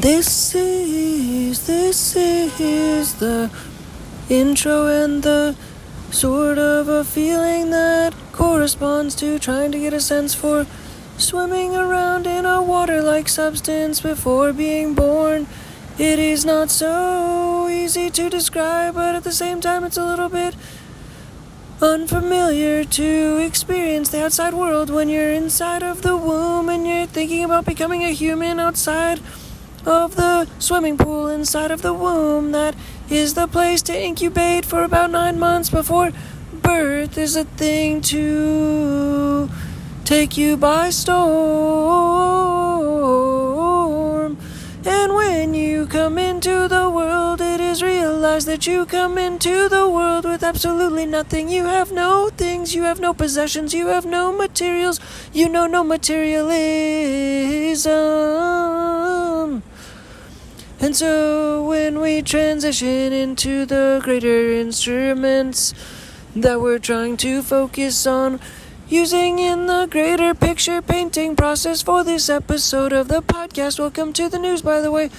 This is the intro and the sort of a feeling that corresponds to trying to get a sense for swimming around in a water-like substance before being born. It is not so easy to describe, but at the same time it's a little bit unfamiliar to experience the outside world when you're inside of the womb and you're thinking about becoming a human outside of the swimming pool inside of the womb. That is the place to incubate for about 9 months before birth is a thing to take you by storm. And when you come into the world, it is realized that you come into the world with absolutely nothing. You have no things, you have no possessions, you have no materials, you know no materialism. And so when we transition into the greater instruments that we're trying to focus on, using in the greater picture painting process for this episode of the podcast. Welcome to the news, by the way.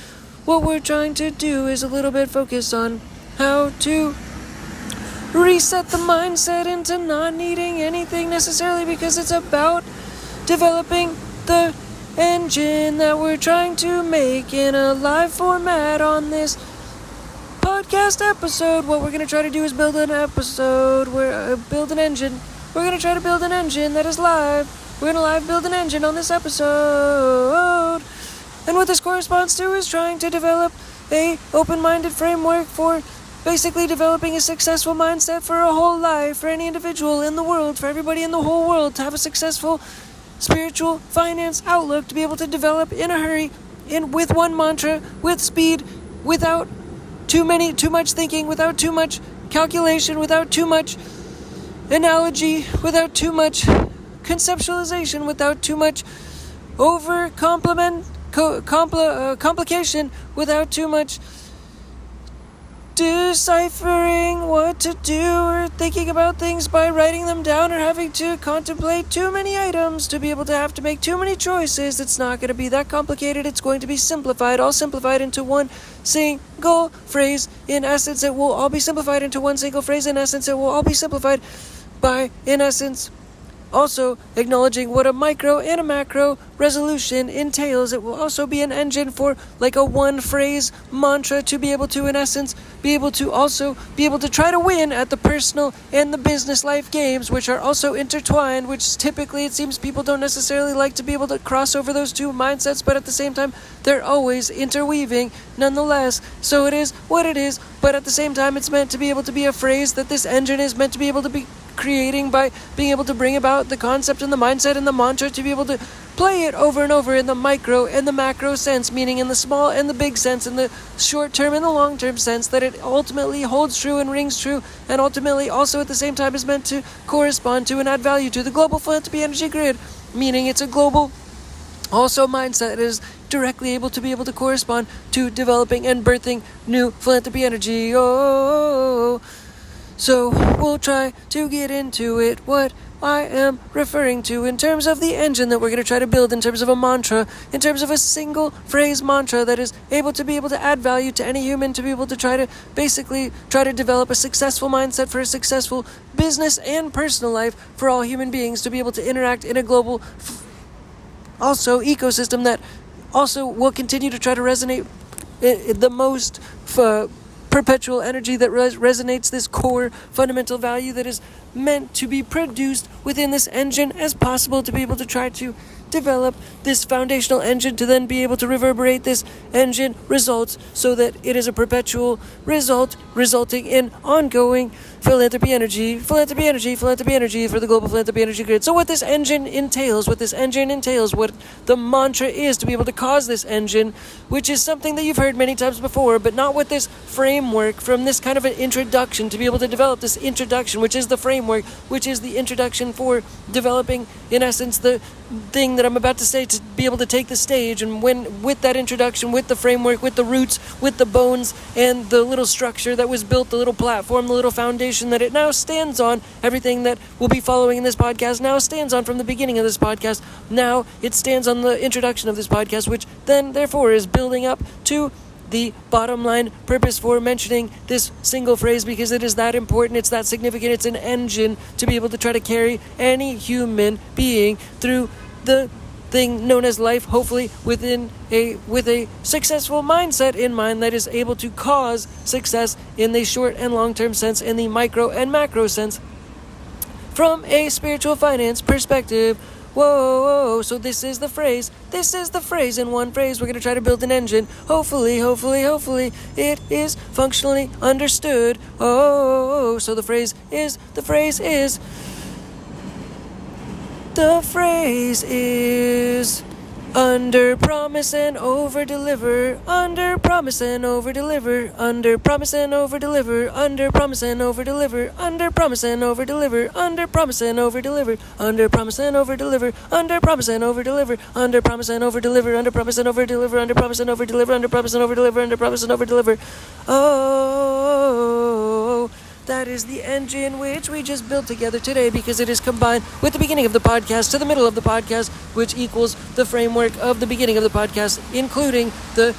What we're trying to do is a little bit focus on how to reset the mindset into not needing anything necessarily, because it's about developing the engine that we're trying to make in a live format on this podcast episode. What we're going to try to do is build an episode, build an engine. We're going to try to build an engine that is live. We're going to live build an engine on this episode. And what this corresponds to is trying to develop a open-minded framework for basically developing a successful mindset for a whole life, for any individual in the world, for everybody in the whole world to have a successful spiritual finance outlook, to be able to develop in a hurry, with one mantra, with speed, without too much thinking, without too much calculation, without too much analogy, without too much conceptualization, without too much complication, without too much deciphering what to do or thinking about things by writing them down or having to contemplate too many items to be able to have to make too many choices. It's not going to be that complicated. It's going to be simplified, all simplified into one single phrase. In essence, it will all be simplified into one single phrase. In essence, it will all be simplified by, in essence, also acknowledging what a micro and a macro resolution entails. It will also be an engine for like a one phrase mantra to be able to, in essence, be able to try to win at the personal and the business life games, which are also intertwined, which typically it seems people don't necessarily like to be able to cross over those two mindsets, but at the same time they're always interweaving nonetheless. So it is what it is, but at the same time it's meant to be able to be a phrase that this engine is meant to be able to be creating by being able to bring about the concept and the mindset and the mantra to be able to play it over and over in the micro and the macro sense, meaning in the small and the big sense, in the short term and the long term sense, that it ultimately holds true and rings true, and ultimately also at the same time is meant to correspond to and add value to the global philanthropy energy grid, meaning it's a global also mindset that is directly able to correspond to developing and birthing new philanthropy energy. So we'll try to get into it, what I am referring to in terms of the engine that we're going to try to build, in terms of a mantra, in terms of a single phrase mantra that is able to add value to any human, to be able to try to develop a successful mindset for a successful business and personal life for all human beings, to be able to interact in a global also ecosystem that also will continue to try to resonate the most perpetual energy that resonates this core fundamental value that is meant to be produced within this engine as possible, to be able to try to develop this foundational engine to then be able to reverberate this engine results so that it is a perpetual result resulting in ongoing philanthropy energy for the global philanthropy energy grid. So what this engine entails, what the mantra is to be able to cause this engine, which is something that you've heard many times before, but not what this framework from this kind of an introduction, to be able to develop this introduction, which is the framework, which is the introduction for developing, in essence, the thing thing that I'm about to say to be able to take the stage, and when with that introduction, with the framework, with the roots, with the bones, and the little structure that was built, the little platform, the little foundation that it now stands on, everything that will be following in this podcast now stands on from the beginning of this podcast. Now it stands on the introduction of this podcast, which then therefore is building up to the bottom line purpose for mentioning this single phrase, because it is that important, it's that significant, it's an engine to be able to try to carry any human being through the thing known as life, hopefully with a successful mindset in mind that is able to cause success in the short and long-term sense, in the micro and macro sense, from a spiritual finance perspective. Whoa, so this is the phrase in one phrase. We're going to try to build an engine. Hopefully, it is functionally understood. So the phrase is, under promise and over deliver, under promise and over deliver, under promise and over deliver, under promise and over deliver, under promise and over deliver, under promise and over deliver, under promise and over deliver, under promise and over deliver, under promise and over deliver, under promise and over deliver, under promise and over deliver, under promise and over deliver, under promise and over deliver. Oh, that is the engine which we just built together today, because it is combined with the beginning of the podcast to the middle of the podcast, which equals the framework of the beginning of the podcast, including the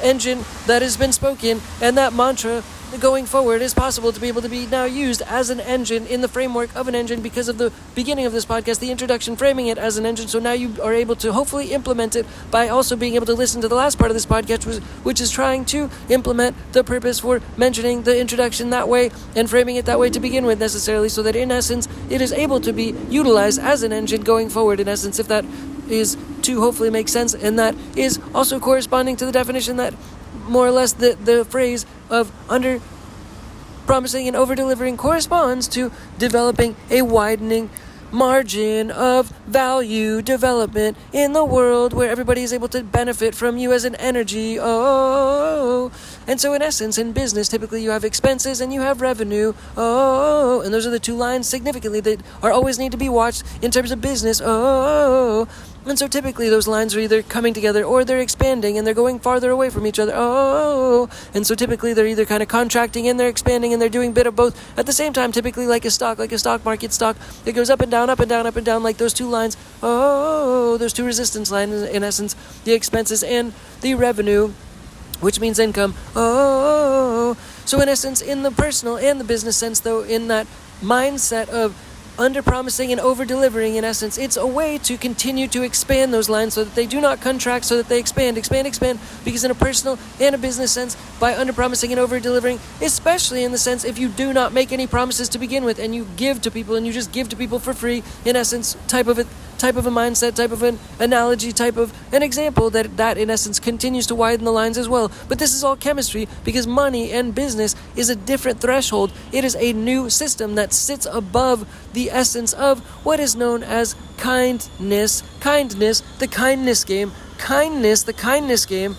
engine that has been spoken, and that mantra going forward is possible to be able to be now used as an engine in the framework of an engine because of the beginning of this podcast, the introduction framing it as an engine. So now you are able to hopefully implement it by also being able to listen to the last part of this podcast, which is trying to implement the purpose for mentioning the introduction that way and framing it that way to begin with, necessarily, so that in essence it is able to be utilized as an engine going forward, in essence, if that is to hopefully make sense. And that is also corresponding to the definition that more or less the phrase of under promising and over delivering corresponds to developing a widening margin of value development in the world where everybody is able to benefit from you as an energy. And so in essence, in business, typically you have expenses and you have revenue. And those are the two lines significantly that are always need to be watched in terms of business. And so typically those lines are either coming together or they're expanding and they're going farther away from each other. And so typically they're either kind of contracting and they're expanding and they're doing a bit of both at the same time, typically like a stock market stock. It goes up and down, like those two lines. Those two resistance lines, in essence, the expenses and the revenue, which means income. So in essence, in the personal and the business sense, though, in that mindset of under-promising and over-delivering, in essence, it's a way to continue to expand those lines so that they do not contract, so that they expand, because in a personal and a business sense, by under-promising and over-delivering, especially in the sense if you do not make any promises to begin with and you give to people and you just give to people for free, in essence, type of a mindset, type of an analogy, type of an example, that in essence continues to widen the lines as well. But this is all chemistry, because money and business is a different threshold. It is a new system that sits above the essence of what is known as kindness, the kindness game. The kindness game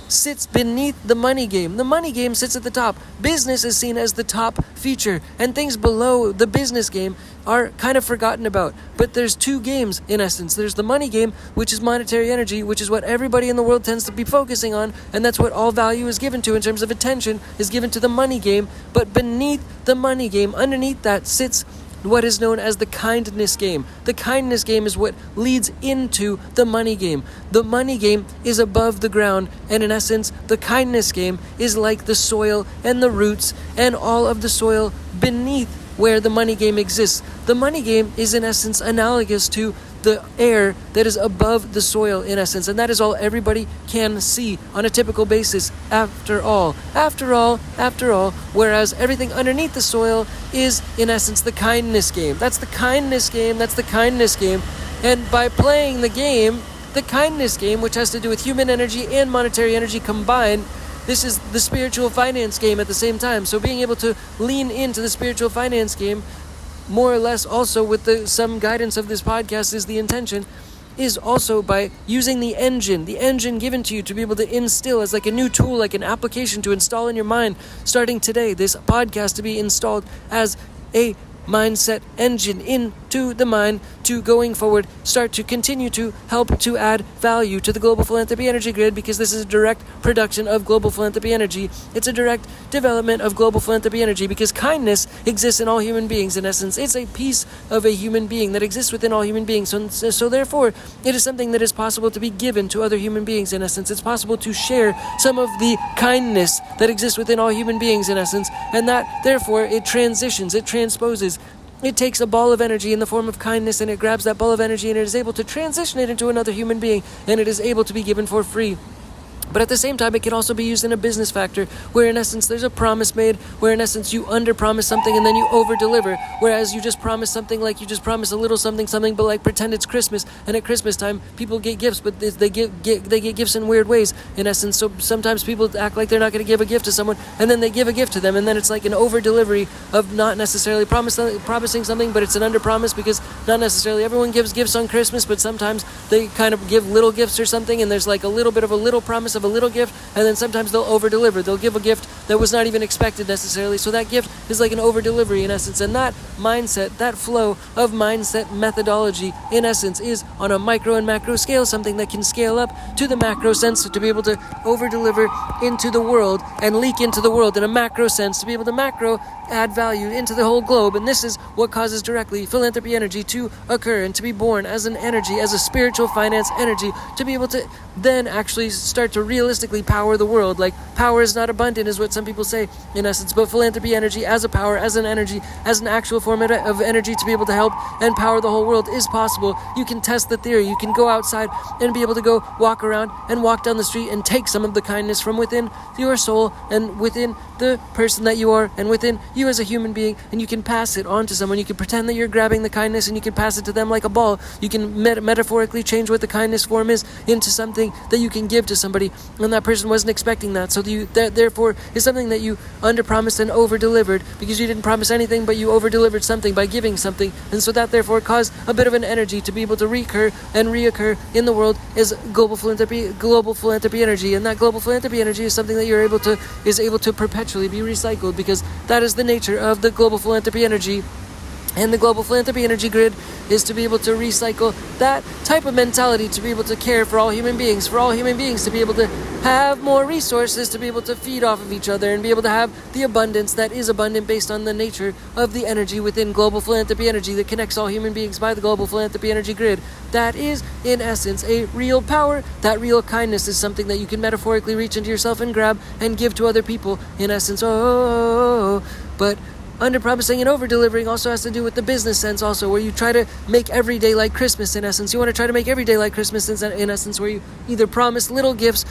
sits beneath the money game. The money game sits at the top. Business is seen as the top feature, and things below the business game are kind of forgotten about. But there's two games, in essence. There's the money game, which is monetary energy, which is what everybody in the world tends to be focusing on, and that's what all value is given to in terms of attention, is given to the money game. But beneath the money game, underneath that, sits what is known as the kindness game. The kindness game is what leads into the money game. The money game is above the ground, and in essence, the kindness game is like the soil and the roots and all of the soil beneath where the money game exists. The money game is in essence analogous to the air that is above the soil, in essence, and that is all everybody can see on a typical basis after all, whereas everything underneath the soil is in essence the kindness game. That's the kindness game. And by playing the kindness game, which has to do with human energy and monetary energy combined, this is the spiritual finance game at the same time. So being able to lean into the spiritual finance game, more or less also with some guidance of this podcast, is the intention, is also by using the engine given to you to be able to instill as like a new tool, like an application to install in your mind starting today, this podcast to be installed as a mindset engine into to the mind to going forward start to continue to help to add value to the global philanthropy energy grid, because this is a direct production of global philanthropy energy. It's a direct development of global philanthropy energy, because kindness exists in all human beings. In essence, it's a piece of a human being that exists within all human beings. So therefore, it is something that is possible to be given to other human beings. In essence, it's possible to share some of the kindness that exists within all human beings. In essence, and that therefore it transitions, it transposes. It takes a ball of energy in the form of kindness, and it grabs that ball of energy, and it is able to transition it into another human being, and it is able to be given for free. But at the same time, it can also be used in a business factor, where in essence there's a promise made, where in essence you under-promise something and then you over-deliver, whereas you just promise something, like you just promise a little something, but like pretend it's Christmas, and at Christmas time people get gifts, but they get gifts in weird ways, in essence. So sometimes people act like they're not going to give a gift to someone, and then they give a gift to them, and then it's like an over-delivery of not necessarily promising something, but it's an under-promise, because not necessarily everyone gives gifts on Christmas, but sometimes they kind of give little gifts or something, and there's like a little bit of a little promise of a little gift, and then sometimes they'll over-deliver. They'll give a gift that was not even expected necessarily, so that gift is like an over-delivery in essence. And that mindset, that flow of mindset methodology in essence is on a micro and macro scale something that can scale up to the macro sense, to be able to over-deliver into the world and leak into the world in a macro sense, to be able to macro add value into the whole globe. And this is what causes directly philanthropy energy to occur and to be born as an energy, as a spiritual finance energy, to be able to then actually start to realistically power the world. Like, power is not abundant is what some people say in essence, but philanthropy energy as a power, as an energy, as an actual form of energy to be able to help and power the whole world is possible. You can test the theory. You can go outside and be able to go walk around and walk down the street and take some of the kindness from within your soul and within the person that you are and within you as a human being, and you can pass it on to someone. You can pretend that you're grabbing the kindness and you can pass it to them like a ball. You can metaphorically change what the kindness form is into something that you can give to somebody, and that person wasn't expecting that. So that therefore is something that you under-promised and over-delivered, because you didn't promise anything, but you over-delivered something by giving something. And so that therefore caused a bit of an energy to be able to recur and reoccur in the world is global philanthropy energy. And that global philanthropy energy is something that is able to perpetually be recycled, because that is the nature of the global philanthropy energy. And the global philanthropy energy grid is to be able to recycle that type of mentality, to be able to care for all human beings, to be able to have more resources, to be able to feed off of each other, and be able to have the abundance that is abundant based on the nature of the energy within global philanthropy energy that connects all human beings by the global philanthropy energy grid. That is, in essence, a real power. That real kindness is something that you can metaphorically reach into yourself and grab and give to other people, in essence. But under-promising and over-delivering also has to do with the business sense also, where you try to make every day like Christmas, in essence. You want to try to make every day like Christmas, in essence, where you either promise little gifts,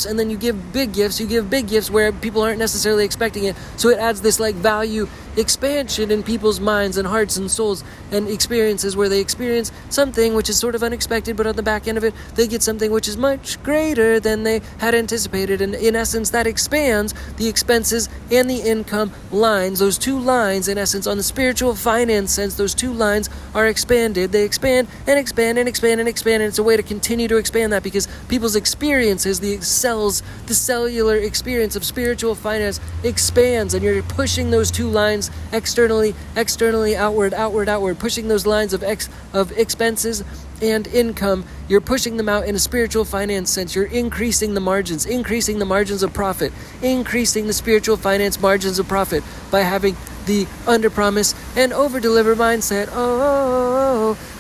and then you give big gifts where people aren't necessarily expecting it. So it adds this like value expansion in people's minds and hearts and souls and experiences, where they experience something which is sort of unexpected, but on the back end of it, they get something which is much greater than they had anticipated. And in essence, that expands the expenses and the income lines. Those two lines, in essence, on the spiritual finance sense, those two lines are expanded. They expand and expand and expand and expand, and it's a way to continue to expand that, because people's experiences, the cellular experience of spiritual finance expands, and you're pushing those two lines externally, outward, pushing those lines of expenses and income. You're pushing them out in a spiritual finance sense. You're increasing the margins of profit, increasing the spiritual finance margins of profit by having the under-promise and over-deliver mindset.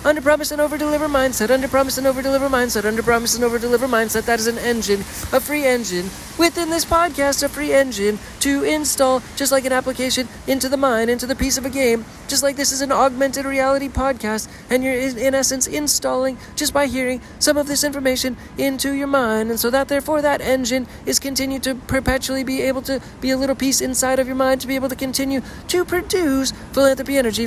Under-promise and over-deliver mindset, under-promise and over-deliver mindset, under-promise and over-deliver mindset. That is an engine, a free engine within this podcast, a free engine to install, just like an application, into the mind, into the piece of a game. Just like this is an augmented reality podcast, and you're in essence installing just by hearing some of this information into your mind. And so that therefore that engine is continued to perpetually be able to be a little piece inside of your mind, to be able to continue to produce philanthropy energy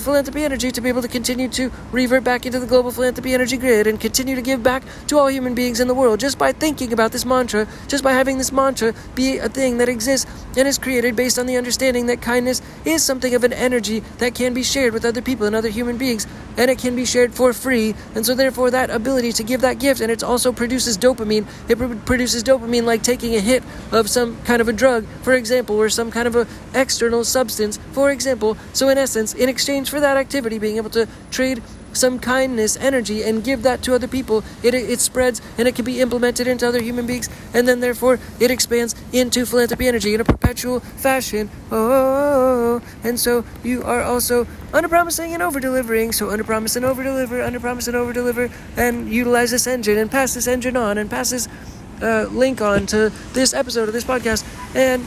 to be able to continue to revert back into the global philanthropy energy grid and continue to give back to all human beings in the world, just by thinking about this mantra, just by having this mantra be a thing that exists and is created based on the understanding that kindness is something of an energy that can be shared with other people and other human beings, and it can be shared for free. And so therefore that ability to give that gift, and it also produces dopamine. It produces dopamine like taking a hit of some kind of a drug, for example, or some kind of a external substance, for example. example. So in essence, in exchange for that activity, being able to trade some kindness energy and give that to other people, it spreads and it can be implemented into other human beings, and then therefore it expands into philanthropy energy in a perpetual fashion. And so you are also underpromising and overdelivering. So underpromise and overdeliver, underpromise and overdeliver, and utilize this engine and pass this engine on and pass this link on to this episode of this podcast, and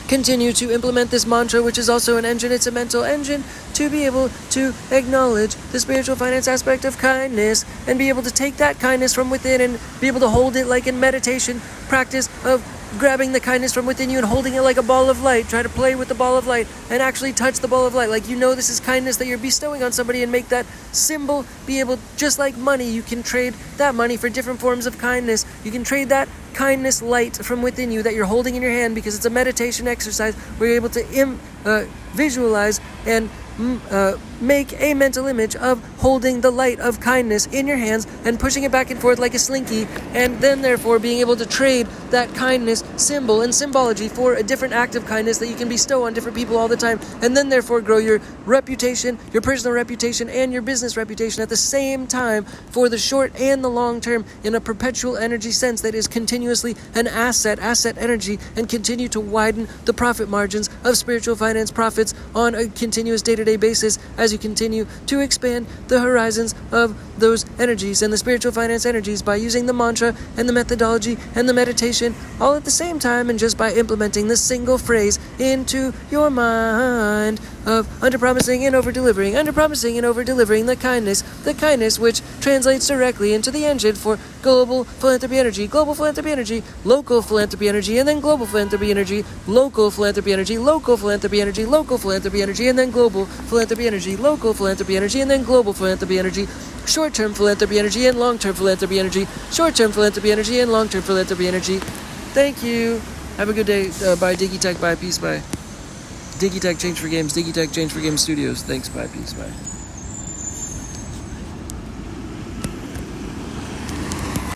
continue to implement this mantra, which is also an engine. It's a mental engine to be able to acknowledge the spiritual finance aspect of kindness and be able to take that kindness from within and be able to hold it like in meditation practice of grabbing the kindness from within you and holding it like a ball of light. Try to play with the ball of light and actually touch the ball of light. Like, this is kindness that you're bestowing on somebody, and make that symbol be able, just like money, you can trade that money for different forms of kindness. You can trade that kindness light from within you that you're holding in your hand, because it's a meditation exercise where you're able to visualize and make a mental image of holding the light of kindness in your hands and pushing it back and forth like a slinky, and then therefore being able to trade that kindness symbol and symbology for a different act of kindness that you can bestow on different people all the time, and then therefore grow your reputation, your personal reputation, and your business reputation at the same time for the short and the long term in a perpetual energy sense that is continuously an asset energy, and continue to widen the profit margins of spiritual finance profits on a continuous day-to-day basis as you continue to expand the horizons of those energies and the spiritual finance energies by using the mantra and the methodology and the meditation all at the same time, and just by implementing the single phrase into your mind of underpromising and overdelivering, underpromising and overdelivering the kindness which translates directly into the engine for global philanthropy energy, local philanthropy energy, and then global philanthropy energy, local philanthropy energy, local philanthropy energy, local philanthropy energy, and then global philanthropy energy, local philanthropy energy, and then global philanthropy energy, short-term philanthropy energy and long-term philanthropy energy, short-term philanthropy energy and long-term philanthropy energy. Thank you. Have a good day. Bye. Digitech. Bye. Peace. Bye. Digitech Change for Games. Digitech Change for Games Studios. Thanks. Bye. Peace. Bye.